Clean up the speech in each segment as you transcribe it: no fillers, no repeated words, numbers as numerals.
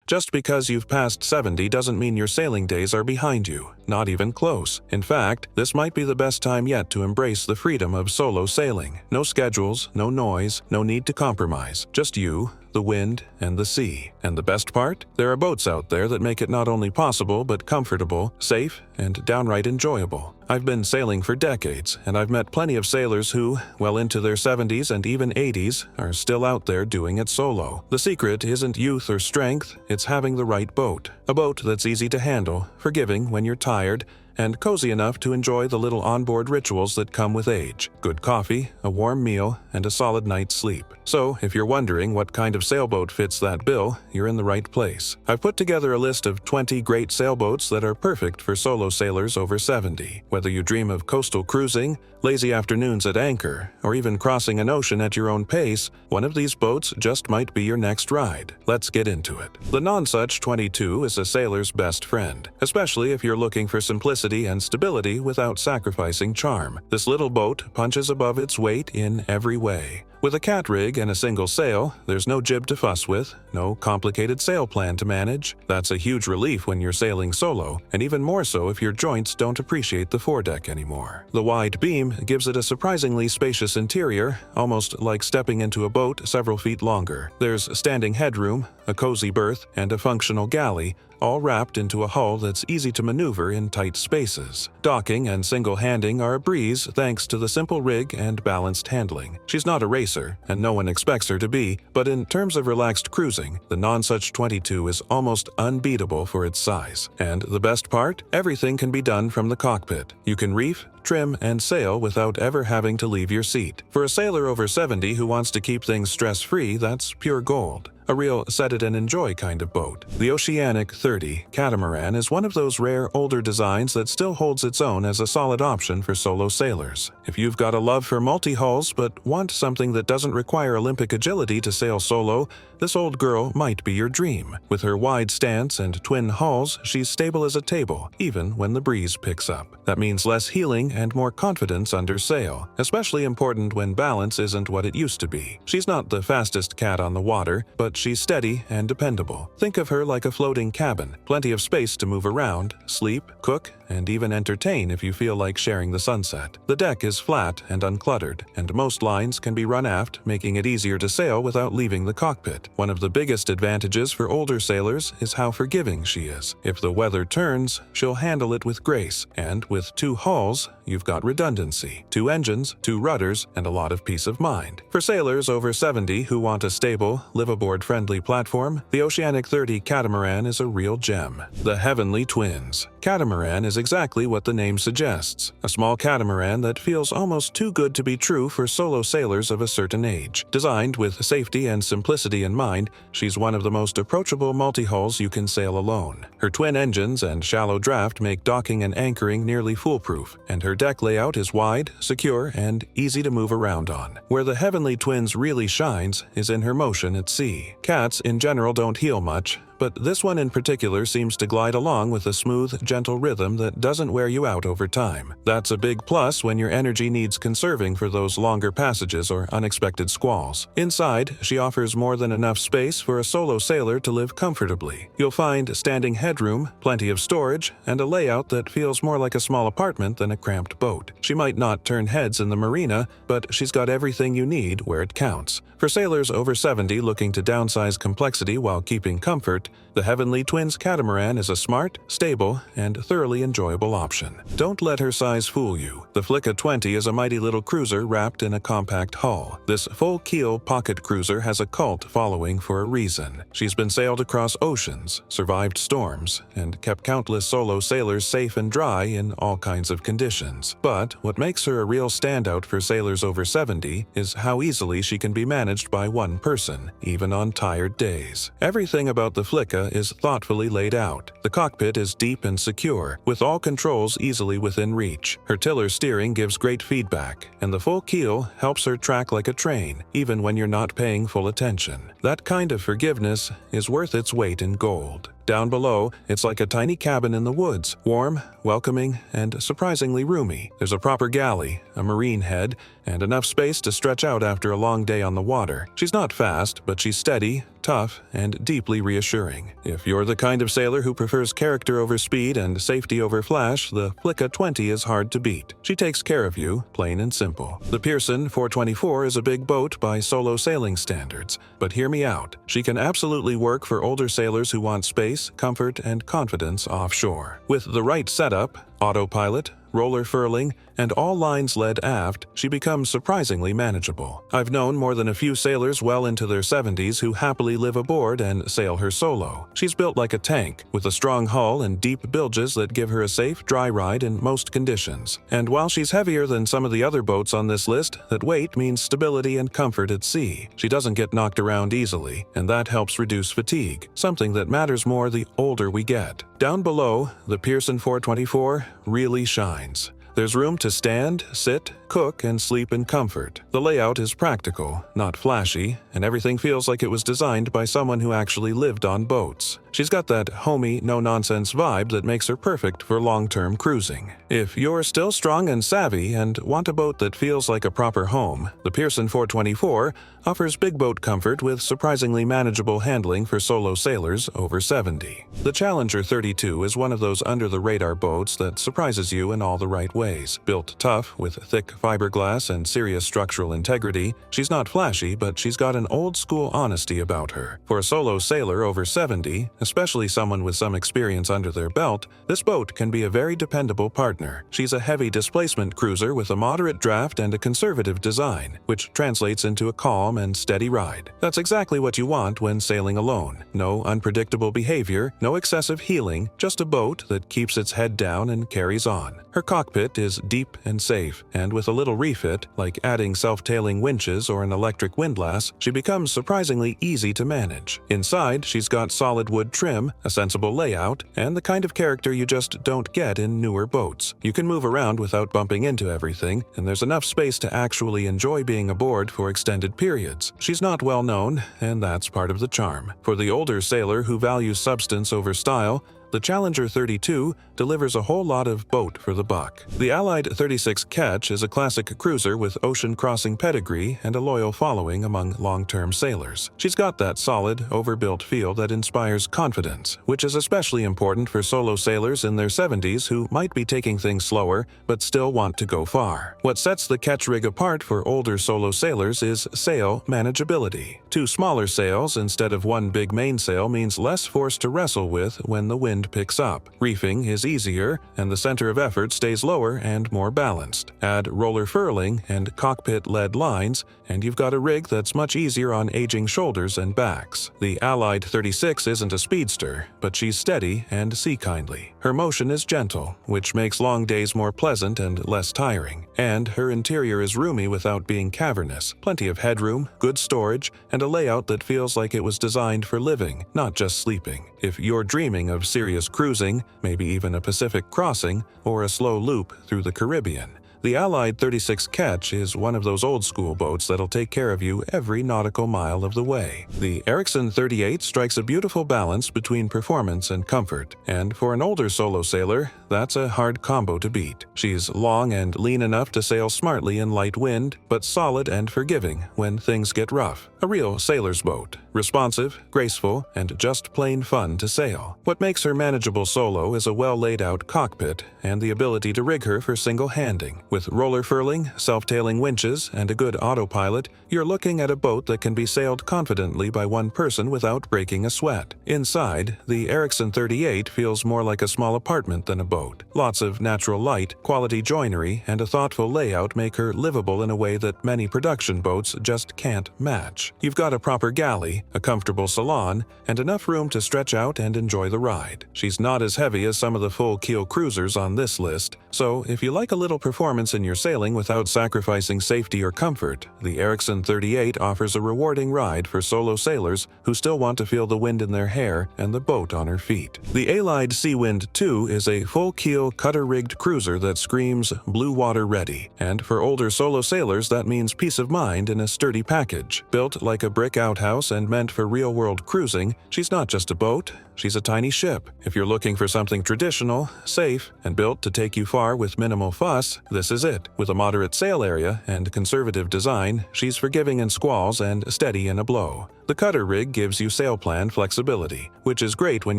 Just because you've passed 70 doesn't mean your sailing days are behind you, not even close. In fact, this might be the best time yet to embrace the freedom of solo sailing. No schedules, no noise, no need to compromise. Just you, the wind, and the sea. And the best part? There are boats out there that make it not only possible but comfortable, safe, and downright enjoyable. I've been sailing for decades, and I've met plenty of sailors who, well into their 70s and even 80s, are still out there doing it solo. The secret isn't youth or strength, it's having the right boat. A boat that's easy to handle, forgiving when you're tired, and cozy enough to enjoy the little onboard rituals that come with age. Good coffee, a warm meal, and a solid night's sleep. So, if you're wondering what kind of sailboat fits that bill, you're in the right place. I've put together a list of 20 great sailboats that are perfect for solo sailors over 70. Whether you dream of coastal cruising, lazy afternoons at anchor, or even crossing an ocean at your own pace, one of these boats just might be your next ride. Let's get into it. The Nonsuch 22 is a sailor's best friend, especially if you're looking for simplicity and stability without sacrificing charm. This little boat punches above its weight in every way. With a cat rig and a single sail, there's no jib to fuss with, no complicated sail plan to manage. That's a huge relief when you're sailing solo, and even more so if your joints don't appreciate the foredeck anymore. The wide beam gives it a surprisingly spacious interior, almost like stepping into a boat several feet longer. There's standing headroom, a cozy berth, and a functional galley, all wrapped into a hull that's easy to maneuver in tight spaces. Docking and single-handing are a breeze thanks to the simple rig and balanced handling. She's not a racer, and no one expects her to be, but in terms of relaxed cruising, the Nonsuch 22 is almost unbeatable for its size. And the best part? Everything can be done from the cockpit. You can reef, trim, and sail without ever having to leave your seat. For a sailor over 70 who wants to keep things stress-free, that's pure gold. A real set-it-and-enjoy kind of boat. The Oceanic 30 Catamaran is one of those rare older designs that still holds its own as a solid option for solo sailors. If you've got a love for multi-hulls but want something that doesn't require Olympic agility to sail solo, this old girl might be your dream. With her wide stance and twin hulls, she's stable as a table, even when the breeze picks up. That means less heeling and more confidence under sail, especially important when balance isn't what it used to be. She's not the fastest cat on the water, but she's steady and dependable. Think of her like a floating cabin, plenty of space to move around, sleep, cook, and even entertain if you feel like sharing the sunset. The deck is flat and uncluttered, and most lines can be run aft, making it easier to sail without leaving the cockpit. One of the biggest advantages for older sailors is how forgiving she is. If the weather turns, she'll handle it with grace, and with 2 hulls, you've got redundancy, 2 engines, 2 rudders, and a lot of peace of mind. For sailors over 70 who want a stable, live-aboard-friendly platform, the Oceanic 30 Catamaran is a real gem. The Heavenly Twins. Catamaran is exactly what the name suggests, a small catamaran that feels almost too good to be true for solo sailors of a certain age. Designed with safety and simplicity in mind, she's one of the most approachable multi-hulls you can sail alone. Her twin engines and shallow draft make docking and anchoring nearly foolproof, and her deck layout is wide, secure, and easy to move around on. Where the Heavenly Twins really shines is in her motion at sea. Cats in general don't heel much, but this one in particular seems to glide along with a smooth, gentle rhythm that doesn't wear you out over time. That's a big plus when your energy needs conserving for those longer passages or unexpected squalls. Inside, she offers more than enough space for a solo sailor to live comfortably. You'll find standing headroom, plenty of storage, and a layout that feels more like a small apartment than a cramped boat. She might not turn heads in the marina, but she's got everything you need where it counts. For sailors over 70 looking to downsize complexity while keeping comfort, the Heavenly Twins Catamaran is a smart, stable, and thoroughly enjoyable option. Don't let her size fool you. The Flicka 20 is a mighty little cruiser wrapped in a compact hull. This full-keel pocket cruiser has a cult following for a reason. She's been sailed across oceans, survived storms, and kept countless solo sailors safe and dry in all kinds of conditions. But what makes her a real standout for sailors over 70 is how easily she can be managed by one person, even on tired days. Everything about the Flicka is thoughtfully laid out. The cockpit is deep and secure, with all controls easily within reach. Her tiller steering gives great feedback, and the full keel helps her track like a train, even when you're not paying full attention. That kind of forgiveness is worth its weight in gold. Down below, it's like a tiny cabin in the woods, warm, welcoming, and surprisingly roomy. There's a proper galley, a marine head, and enough space to stretch out after a long day on the water. She's not fast, but she's steady, tough, and deeply reassuring. If you're the kind of sailor who prefers character over speed and safety over flash, the Flicka 20 is hard to beat. She takes care of you, plain and simple. The Pearson 424 is a big boat by solo sailing standards, but hear me out. She can absolutely work for older sailors who want space, comfort, and confidence offshore. With the right setup, autopilot, roller furling, and all lines led aft, she becomes surprisingly manageable. I've known more than a few sailors well into their 70s who happily live aboard and sail her solo. She's built like a tank, with a strong hull and deep bilges that give her a safe, dry ride in most conditions. And while she's heavier than some of the other boats on this list, that weight means stability and comfort at sea. She doesn't get knocked around easily, and that helps reduce fatigue, something that matters more the older we get. Down below, the Pearson 424 really shines. There's room to stand, sit, cook, and sleep in comfort. The layout is practical, not flashy, and everything feels like it was designed by someone who actually lived on boats. She's got that homey, no-nonsense vibe that makes her perfect for long-term cruising. If you're still strong and savvy and want a boat that feels like a proper home, the Pearson 424 offers big boat comfort with surprisingly manageable handling for solo sailors over 70. The Challenger 32 is one of those under-the-radar boats that surprises you in all the right ways. Built tough, with thick fiberglass and serious structural integrity, she's not flashy, but she's got an old-school honesty about her. For a solo sailor over 70, especially someone with some experience under their belt, this boat can be a very dependable partner. She's a heavy displacement cruiser with a moderate draft and a conservative design, which translates into a calm and steady ride. That's exactly what you want when sailing alone. No unpredictable behavior, no excessive heeling, just a boat that keeps its head down and carries on. Her cockpit is deep and safe, and with a little refit, like adding self-tailing winches or an electric windlass, she becomes surprisingly easy to manage. Inside, she's got solid wood trim, a sensible layout, and the kind of character you just don't get in newer boats. You can move around without bumping into everything, and there's enough space to actually enjoy being aboard for extended periods. She's not well known, and that's part of the charm. For the older sailor who values substance over style, the Challenger 32 delivers a whole lot of boat for the buck. The Allied 36 Ketch is a classic cruiser with ocean-crossing pedigree and a loyal following among long-term sailors. She's got that solid, overbuilt feel that inspires confidence, which is especially important for solo sailors in their 70s who might be taking things slower but still want to go far. What sets the Ketch rig apart for older solo sailors is sail manageability. Two smaller sails instead of one big mainsail means less force to wrestle with when the wind picks up. Reefing is easier, and the center of effort stays lower and more balanced. Add roller furling and cockpit-led lines, and you've got a rig that's much easier on aging shoulders and backs. The Allied 36 isn't a speedster, but she's steady and sea-kindly. Her motion is gentle, which makes long days more pleasant and less tiring. And her interior is roomy without being cavernous. Plenty of headroom, good storage, and a layout that feels like it was designed for living, not just sleeping. If you're dreaming of serious cruising, maybe even a Pacific crossing, or a slow loop through the Caribbean, the Allied 36 Ketch is one of those old-school boats that'll take care of you every nautical mile of the way. The Ericson 38 strikes a beautiful balance between performance and comfort, and for an older solo sailor, that's a hard combo to beat. She's long and lean enough to sail smartly in light wind, but solid and forgiving when things get rough. A real sailor's boat. Responsive, graceful, and just plain fun to sail. What makes her manageable solo is a well-laid-out cockpit and the ability to rig her for single-handing. With roller furling, self-tailing winches, and a good autopilot, you're looking at a boat that can be sailed confidently by one person without breaking a sweat. Inside, the Ericson 38 feels more like a small apartment than a boat. Lots of natural light, quality joinery, and a thoughtful layout make her livable in a way that many production boats just can't match. You've got a proper galley, a comfortable salon, and enough room to stretch out and enjoy the ride. She's not as heavy as some of the full-keel cruisers on this list, so if you like a little performance performance in your sailing without sacrificing safety or comfort, the Ericson 38 offers a rewarding ride for solo sailors who still want to feel the wind in their hair and the boat on her feet. The Allied Seawind 2 is a full-keel, cutter-rigged cruiser that screams blue water ready, and for older solo sailors that means peace of mind in a sturdy package. Built like a brick outhouse and meant for real-world cruising, she's not just a boat, she's a tiny ship. If you're looking for something traditional, safe, and built to take you far with minimal fuss, this is it. With a moderate sail area and conservative design, she's forgiving in squalls and steady in a blow. The cutter rig gives you sail plan flexibility, which is great when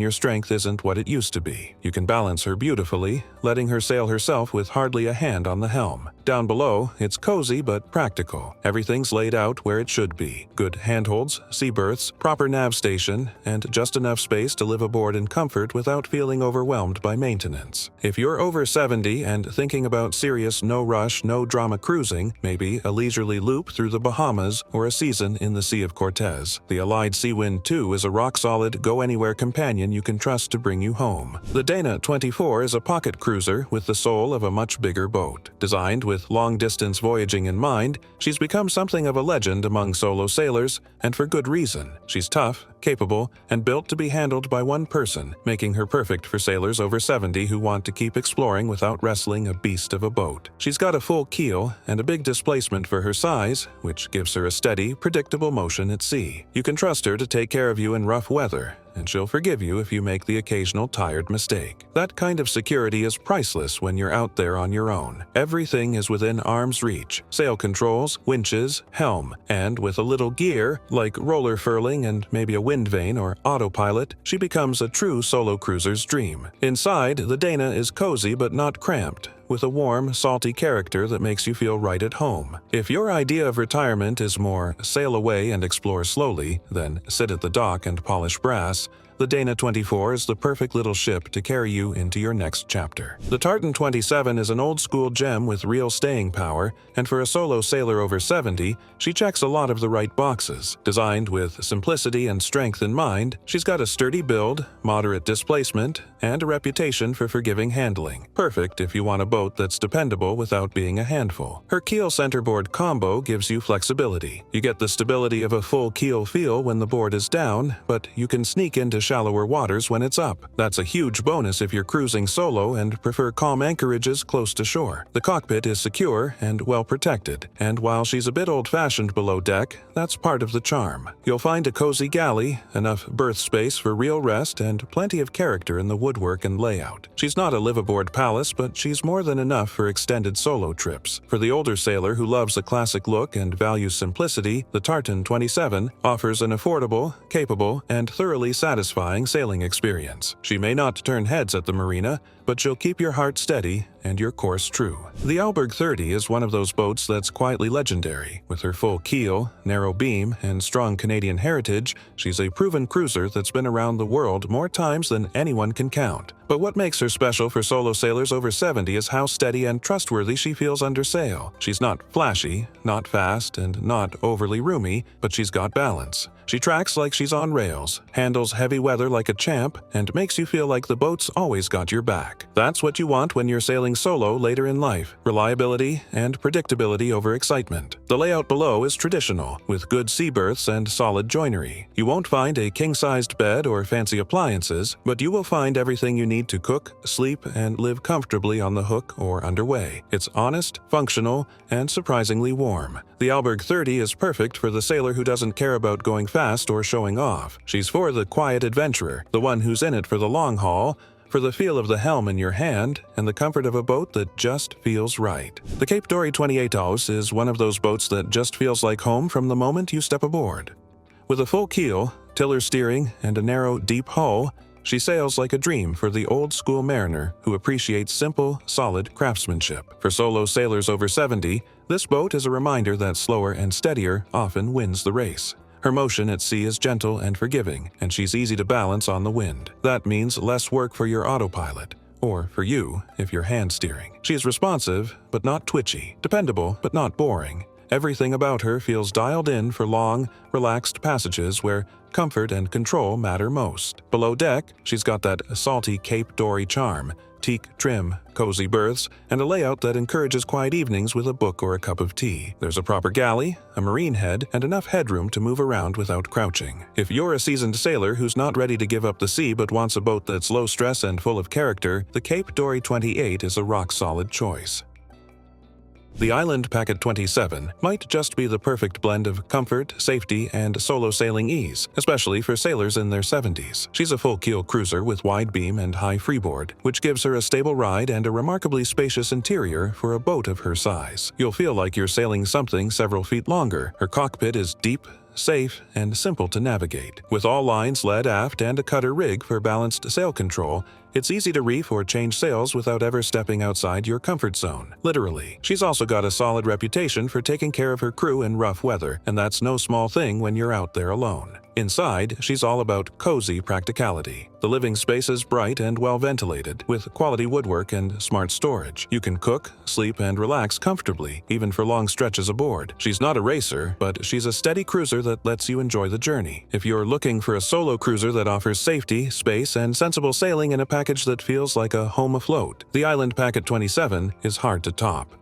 your strength isn't what it used to be. You can balance her beautifully, letting her sail herself with hardly a hand on the helm. Down below, it's cozy but practical. Everything's laid out where it should be. Good handholds, sea berths, proper nav station, and just enough space to live aboard in comfort without feeling overwhelmed by maintenance. If you're over 70 and thinking about serious no-rush, no-drama cruising, maybe a leisurely loop through the Bahamas or a season in the Sea of Cortez, the Allied Seawind 2 is a rock-solid, go-anywhere companion you can trust to bring you home. The Dana 24 is a pocket cruiser with the soul of a much bigger boat. Designed with long-distance voyaging in mind, she's become something of a legend among solo sailors, and for good reason. She's tough, capable, and built to be handled by one person, making her perfect for sailors over 70 who want to keep exploring without wrestling a beast of a boat. She's got a full keel and a big displacement for her size, which gives her a steady, predictable motion at sea. You can trust her to take care of you in rough weather, and she'll forgive you if you make the occasional tired mistake. That kind of security is priceless when you're out there on your own. Everything is within arm's reach: sail controls, winches, helm, and with a little gear, like roller furling and maybe a wind vane or autopilot, she becomes a true solo cruiser's dream. Inside, the Dana is cozy but not cramped, with a warm, salty character that makes you feel right at home. If your idea of retirement is more sail away and explore slowly than sit at the dock and polish brass, the Dana 24 is the perfect little ship to carry you into your next chapter. The Tartan 27 is an old-school gem with real staying power, and for a solo sailor over 70, she checks a lot of the right boxes. Designed with simplicity and strength in mind, she's got a sturdy build, moderate displacement, and a reputation for forgiving handling. Perfect if you want a boat that's dependable without being a handful. Her keel centerboard combo gives you flexibility. You get the stability of a full keel feel when the board is down, but you can sneak into shallower waters when it's up. That's a huge bonus if you're cruising solo and prefer calm anchorages close to shore. The cockpit is secure and well protected, and while she's a bit old-fashioned below deck, that's part of the charm. You'll find a cozy galley, enough berth space for real rest, and plenty of character in the woodwork and layout. She's not a live-aboard palace, but she's more than enough for extended solo trips. For the older sailor who loves a classic look and values simplicity, the Tartan 27 offers an affordable, capable, and thoroughly satisfying sailing experience. She may not turn heads at the marina, but she'll keep your heart steady and your course true. The Alberg 30 is one of those boats that's quietly legendary. With her full keel, narrow beam, and strong Canadian heritage, she's a proven cruiser that's been around the world more times than anyone can count. But what makes her special for solo sailors over 70 is how steady and trustworthy she feels under sail. She's not flashy, not fast, and not overly roomy, but she's got balance. She tracks like she's on rails, handles heavy weather like a champ, and makes you feel like the boat's always got your back. That's what you want when you're sailing solo later in life: reliability and predictability over excitement. The layout below is traditional, with good sea berths and solid joinery. You won't find a king-sized bed or fancy appliances, but you will find everything you need to cook, sleep, and live comfortably on the hook or underway. It's honest, functional, and surprisingly warm. The Alberg 30 is perfect for the sailor who doesn't care about going fast or showing off. She's for the quiet adventurer, the one who's in it for the long haul, for the feel of the helm in your hand, and the comfort of a boat that just feels right. The Cape Dory 28 is one of those boats that just feels like home from the moment you step aboard. With a full keel, tiller steering, and a narrow, deep hull, she sails like a dream for the old-school mariner who appreciates simple, solid craftsmanship. For solo sailors over 70, this boat is a reminder that slower and steadier often wins the race. Her motion at sea is gentle and forgiving, and she's easy to balance on the wind. That means less work for your autopilot, or for you if you're hand steering. She's responsive, but not twitchy, dependable, but not boring. Everything about her feels dialed in for long, relaxed passages where comfort and control matter most. Below deck, she's got that salty Cape Dory charm, teak trim, cozy berths, and a layout that encourages quiet evenings with a book or a cup of tea. There's a proper galley, a marine head, and enough headroom to move around without crouching. If you're a seasoned sailor who's not ready to give up the sea but wants a boat that's low stress and full of character, the Cape Dory 28 is a rock-solid choice. The Island Packet 27 might just be the perfect blend of comfort, safety, and solo sailing ease, especially for sailors in their 70s. She's a full-keel cruiser with wide beam and high freeboard, which gives her a stable ride and a remarkably spacious interior for a boat of her size. You'll feel like you're sailing something several feet longer. Her cockpit is deep, safe, and simple to navigate. With all lines led aft and a cutter rig for balanced sail control, it's easy to reef or change sails without ever stepping outside your comfort zone, literally. She's also got a solid reputation for taking care of her crew in rough weather, and that's no small thing when you're out there alone. Inside, she's all about cozy practicality. The living space is bright and well ventilated, with quality woodwork and smart storage. You can cook, sleep, and relax comfortably, even for long stretches aboard. She's not a racer, but she's a steady cruiser that lets you enjoy the journey. If you're looking for a solo cruiser that offers safety, space, and sensible sailing in a package that feels like a home afloat, the Island Packet 27 is hard to top.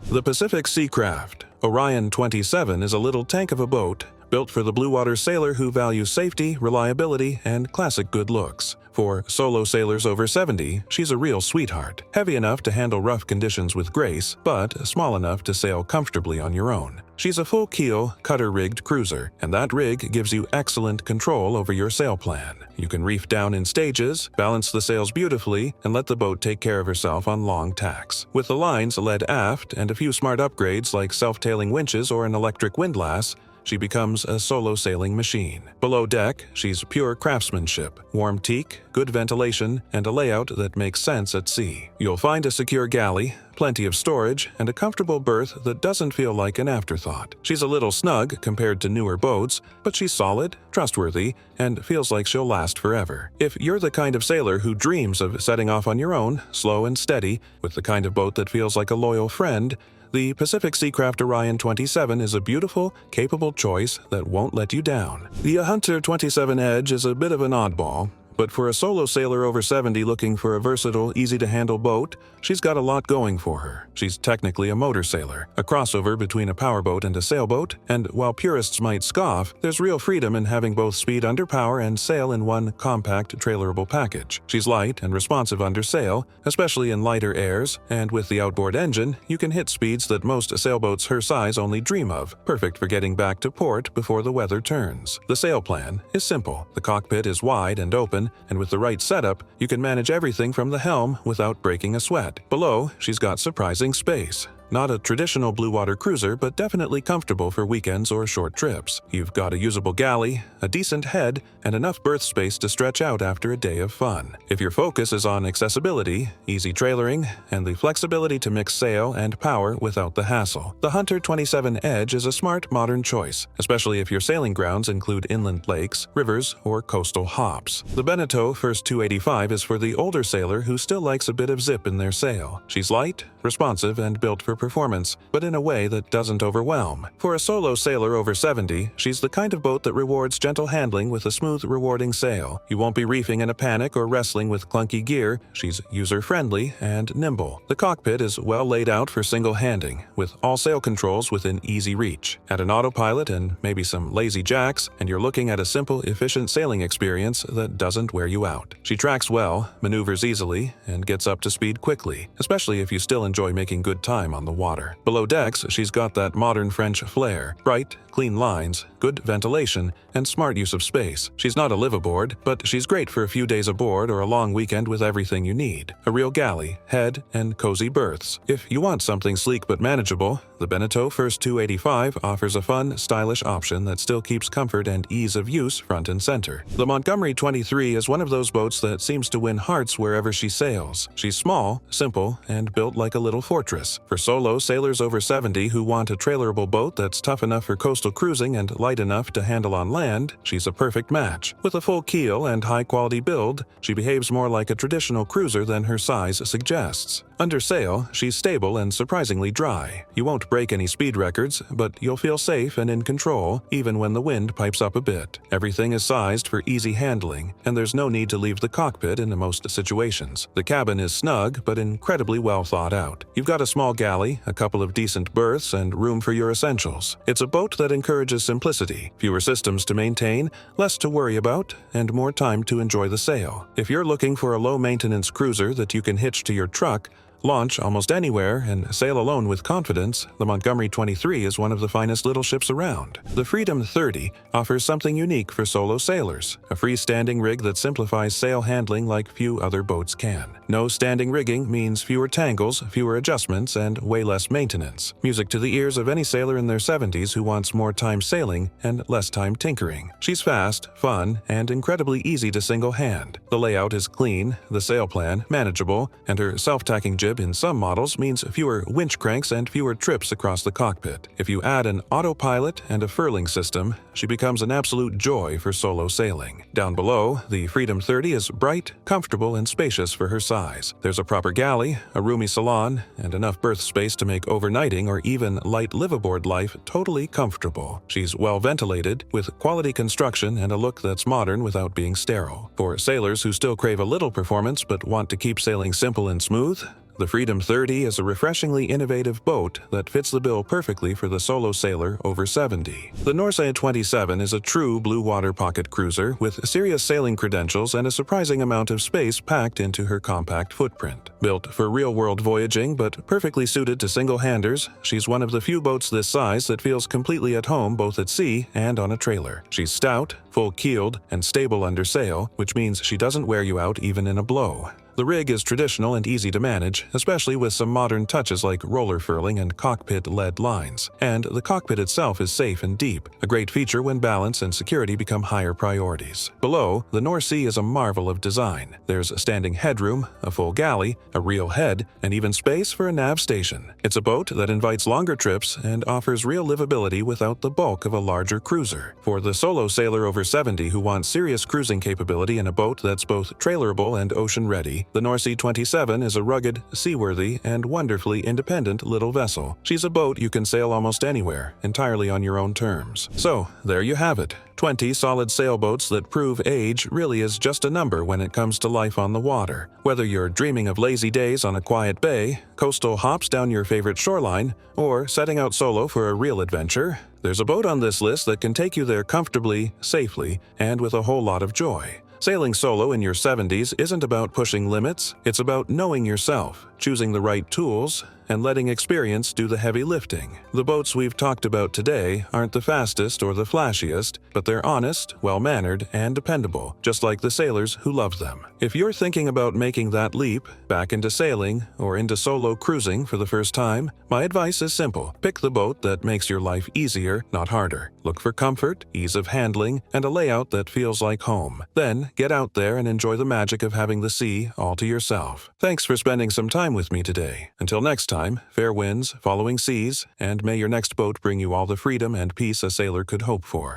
The Pacific Seacraft Orion 27 is a little tank of a boat built for the bluewater sailor who values safety, reliability, and classic good looks. For solo sailors over 70, she's a real sweetheart, heavy enough to handle rough conditions with grace, but small enough to sail comfortably on your own. She's a full-keel, cutter-rigged cruiser, and that rig gives you excellent control over your sail plan. You can reef down in stages, balance the sails beautifully, and let the boat take care of herself on long tacks. With the lines led aft and a few smart upgrades like self-tailing winches or an electric windlass, she becomes a solo sailing machine. Below deck, she's pure craftsmanship, warm teak, good ventilation, and a layout that makes sense at sea. You'll find a secure galley, plenty of storage, and a comfortable berth that doesn't feel like an afterthought. She's a little snug compared to newer boats, but she's solid, trustworthy, and feels like she'll last forever. If you're the kind of sailor who dreams of setting off on your own, slow and steady, with the kind of boat that feels like a loyal friend, the Pacific Seacraft Orion 27 is a beautiful, capable choice that won't let you down. The Hunter 27 Edge is a bit of an oddball, but for a solo sailor over 70 looking for a versatile, easy-to-handle boat, she's got a lot going for her. She's technically a motor sailor, a crossover between a powerboat and a sailboat, and while purists might scoff, there's real freedom in having both speed under power and sail in one compact, trailerable package. She's light and responsive under sail, especially in lighter airs, and with the outboard engine, you can hit speeds that most sailboats her size only dream of, perfect for getting back to port before the weather turns. The sail plan is simple. The cockpit is wide and open, and with the right setup, you can manage everything from the helm without breaking a sweat. Below, she's got surprising space. Not a traditional bluewater cruiser, but definitely comfortable for weekends or short trips. You've got a usable galley, a decent head, and enough berth space to stretch out after a day of fun. If your focus is on accessibility, easy trailering, and the flexibility to mix sail and power without the hassle, the Hunter 27 Edge is a smart, modern choice, especially if your sailing grounds include inland lakes, rivers, or coastal hops. The Beneteau First 285 is for the older sailor who still likes a bit of zip in their sail. She's light, responsive, and built for performance, but in a way that doesn't overwhelm. For a solo sailor over 70, she's the kind of boat that rewards gentle handling with a smooth, rewarding sail. You won't be reefing in a panic or wrestling with clunky gear. She's user-friendly and nimble. The cockpit is well laid out for single handing, with all sail controls within easy reach. Add an autopilot and maybe some lazy jacks, and you're looking at a simple, efficient sailing experience that doesn't wear you out. She tracks well, maneuvers easily, and gets up to speed quickly, especially if you still enjoy making good time on the water. Below decks, she's got that modern French flair, bright, clean lines, good ventilation, and smart use of space. She's not a liveaboard, but she's great for a few days aboard or a long weekend with everything you need. A real galley, head, and cozy berths. If you want something sleek but manageable, the Beneteau First 285 offers a fun, stylish option that still keeps comfort and ease of use front and center. The Montgomery 23 is one of those boats that seems to win hearts wherever she sails. She's small, simple, and built like a little fortress. For solo sailors over 70 who want a trailerable boat that's tough enough for coastal cruising and light enough to handle on land, she's a perfect match. With a full keel and high-quality build, she behaves more like a traditional cruiser than her size suggests. Under sail, she's stable and surprisingly dry. You won't won't break any speed records, but you'll feel safe and in control even when the wind pipes up a bit. Everything is sized for easy handling, and there's no need to leave the cockpit in most situations. The cabin is snug but incredibly well thought out. You've got a small galley, a couple of decent berths, and room for your essentials. It's a boat that encourages simplicity, fewer systems to maintain, less to worry about, and more time to enjoy the sail. If you're looking for a low-maintenance cruiser that you can hitch to your truck, launch almost anywhere, and sail alone with confidence, the Montgomery 23 is one of the finest little ships around. The Freedom 30 offers something unique for solo sailors, a freestanding rig that simplifies sail handling like few other boats can. No standing rigging means fewer tangles, fewer adjustments, and way less maintenance. Music to the ears of any sailor in their 70s who wants more time sailing and less time tinkering. She's fast, fun, and incredibly easy to single hand. The layout is clean, the sail plan manageable, and her self-tacking jib in some models means fewer winch cranks and fewer trips across the cockpit. If you add an autopilot and a furling system, she becomes an absolute joy for solo sailing. Down below, the Freedom 30 is bright, comfortable, and spacious for her size. There's a proper galley, a roomy salon, and enough berth space to make overnighting or even light liveaboard life totally comfortable. She's well ventilated, with quality construction and a look that's modern without being sterile. For sailors who still crave a little performance but want to keep sailing simple and smooth, the Freedom 30 is a refreshingly innovative boat that fits the bill perfectly for the solo sailor over 70. The Nonsuch 27 is a true blue water pocket cruiser with serious sailing credentials and a surprising amount of space packed into her compact footprint. Built for real-world voyaging but perfectly suited to single-handers, she's one of the few boats this size that feels completely at home both at sea and on a trailer. She's stout, full-keeled, and stable under sail, which means she doesn't wear you out even in a blow. The rig is traditional and easy to manage, especially with some modern touches like roller furling and cockpit LED lines. And the cockpit itself is safe and deep, a great feature when balance and security become higher priorities. Below, the Nonsuch is a marvel of design. There's a standing headroom, a full galley, a real head, and even space for a nav station. It's a boat that invites longer trips and offers real livability without the bulk of a larger cruiser. For the solo sailor over 70 who wants serious cruising capability in a boat that's both trailerable and ocean-ready, the Nonsuch 27 is a rugged, seaworthy, and wonderfully independent little vessel. She's a boat you can sail almost anywhere, entirely on your own terms. So, there you have it. 20 solid sailboats that prove age really is just a number when it comes to life on the water. Whether you're dreaming of lazy days on a quiet bay, coastal hops down your favorite shoreline, or setting out solo for a real adventure, there's a boat on this list that can take you there comfortably, safely, and with a whole lot of joy. Sailing solo in your 70s isn't about pushing limits, it's about knowing yourself, choosing the right tools, and letting experience do the heavy lifting. The boats we've talked about today aren't the fastest or the flashiest, but they're honest, well-mannered, and dependable, just like the sailors who love them. If you're thinking about making that leap back into sailing or into solo cruising for the first time, my advice is simple. Pick the boat that makes your life easier, not harder. Look for comfort, ease of handling, and a layout that feels like home. Then, get out there and enjoy the magic of having the sea all to yourself. Thanks for spending some time with me today. Until next time, fair winds, following seas, and may your next boat bring you all the freedom and peace a sailor could hope for.